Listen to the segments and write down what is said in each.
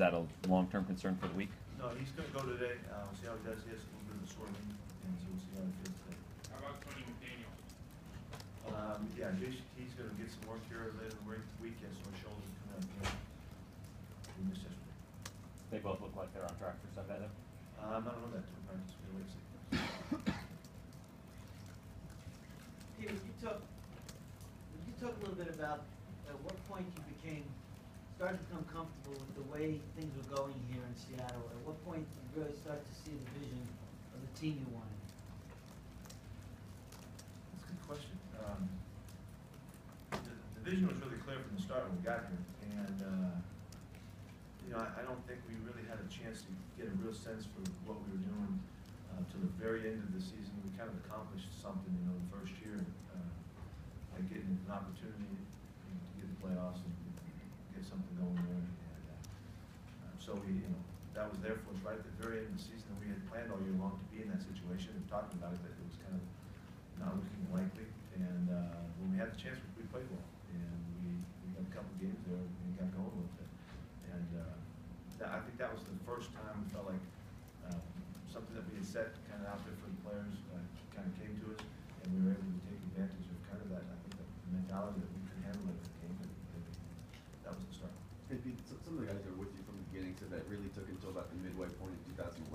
that a long-term concern for the week? No, he's going to go today. See how he does. He has a little bit of a sore knee, and so we'll see how he feels today. How about Tony McDaniel? Yeah, he's going to get some work here later in the week, so his shoulder's coming out. We missed yesterday. They both look like they're on track for Sunday, though? I don't know that till practice. We'll wait and see. Peter, you talk a little bit about at what point you started to become comfortable with the way things were going here in Seattle. At what point you really started to see the vision of the team you wanted? That's a good question. The vision was really clear from the start when we got here, and I don't think we really had a chance to get a real sense for what we were doing to the very end of the season. We kind of accomplished something, the first year, by getting an opportunity to get the playoffs and get something going there. And so that was there for us right at the very end of the season. And we had planned all year long to be in that situation and talking about it, that it was kind of not looking likely. And when we had the chance, we played well, and we got a couple games there and got going a little bit. And I think that was the first time we felt like something that we had set kind of out there for the players kind of came to us, and we were able to take advantage of kind of that. I think the mentality that we could handle it if it came. That was the start. And some of the guys that were with you from the beginning said that really took until about the midway point in 2011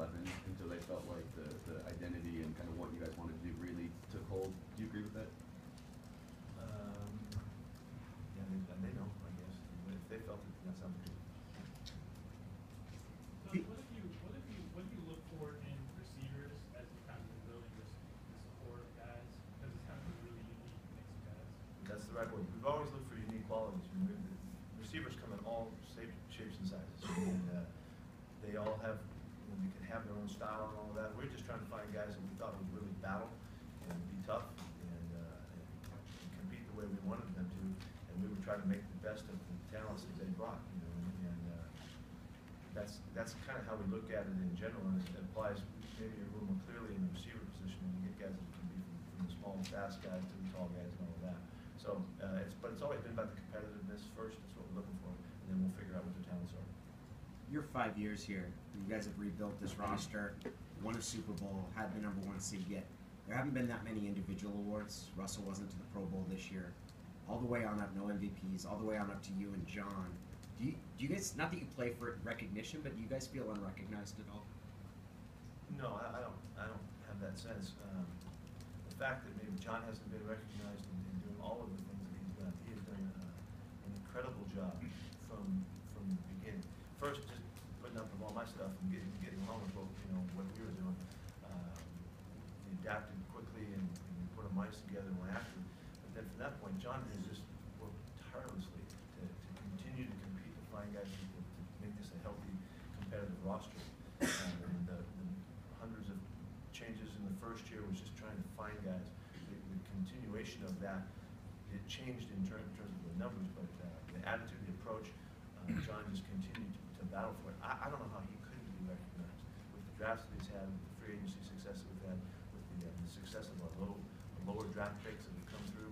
until they felt like the identity and kind of what you guys wanted to do really took hold. Do you agree with that? Yeah, they know, I guess. If they felt it, that sounds good. So what do you look for in receivers as you kind of been building this core of guys? Because it's kind of a really unique mix of guys. That's the right word. We've always looked for unique qualities. Receivers come in all shapes and sizes. And, they all have, they can have their own style and all of that. We're just trying to find guys that we thought would really battle and be tough and compete the way we wanted them to. And we would try to make the best of the talents that they brought. That's kind of how we look at it in general, and it applies maybe a little more clearly in the receiver position when you get guys that can be from the small and fast guys to the tall guys and all of that. So, but it's always been about the competitiveness first. That's what we're looking for, and then we'll figure out what their talents are. You're 5 years here. You guys have rebuilt this roster, won a Super Bowl, had the #1 seed yet. There haven't been that many individual awards. Russell wasn't to the Pro Bowl this year. All the way on up, no MVPs. All the way on up to you and John. Do you guys, not that you play for recognition, but do you guys feel unrecognized at all? No, I don't have that sense. The fact that maybe John hasn't been recognized in doing all of the things that he's done, he has done an incredible job from the beginning. First, just putting up with all my stuff and getting along with what we were doing. He adapted quickly and we put our minds together and went after it. But then from that point, John has just worked tirelessly to continue to compete, to find guys to make this a healthy, competitive roster. And the hundreds of changes in the first year was just trying to find guys. The continuation of that, it changed in terms of the numbers, but the attitude, the approach, John just continued to battle for it. I don't know how he couldn't be recognized with the drafts that he's had, with the free agency success that we've had, with the success of our lower draft picks that have come through.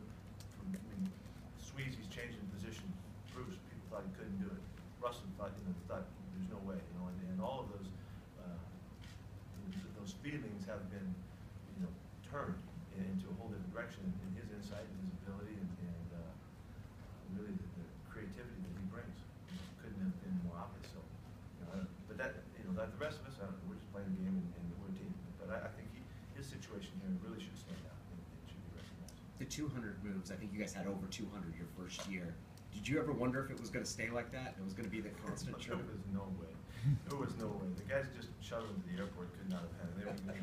Sweezy's changing position. Bruce, people thought he couldn't do it. Russell thought there's no way, and all of those feelings have been, turned into a whole different direction in his insight and his ability and really the creativity that he brings. Couldn't have been more obvious. So, but that, like the rest of us, we're just playing the game and we're a team. But I think his situation here really should stand out and it should be recognized. The 200 moves, I think you guys had over 200 your first year. Did you ever wonder if it was going to stay like that? It was going to be the constant There was no way. There was no way. The guys just shuttled into the airport could not have had it. They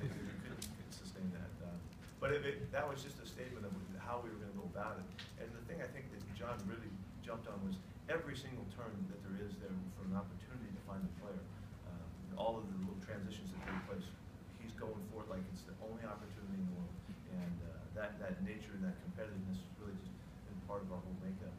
couldn't sustain that. But that was just a statement of how we were going to go about it. And the thing I think that John really jumped on was every single turn that there is there for an opportunity to find a player. All of the little transitions that take place, he's going for it like it's the only opportunity in the world. And that nature and that competitiveness has really just been part of our whole makeup.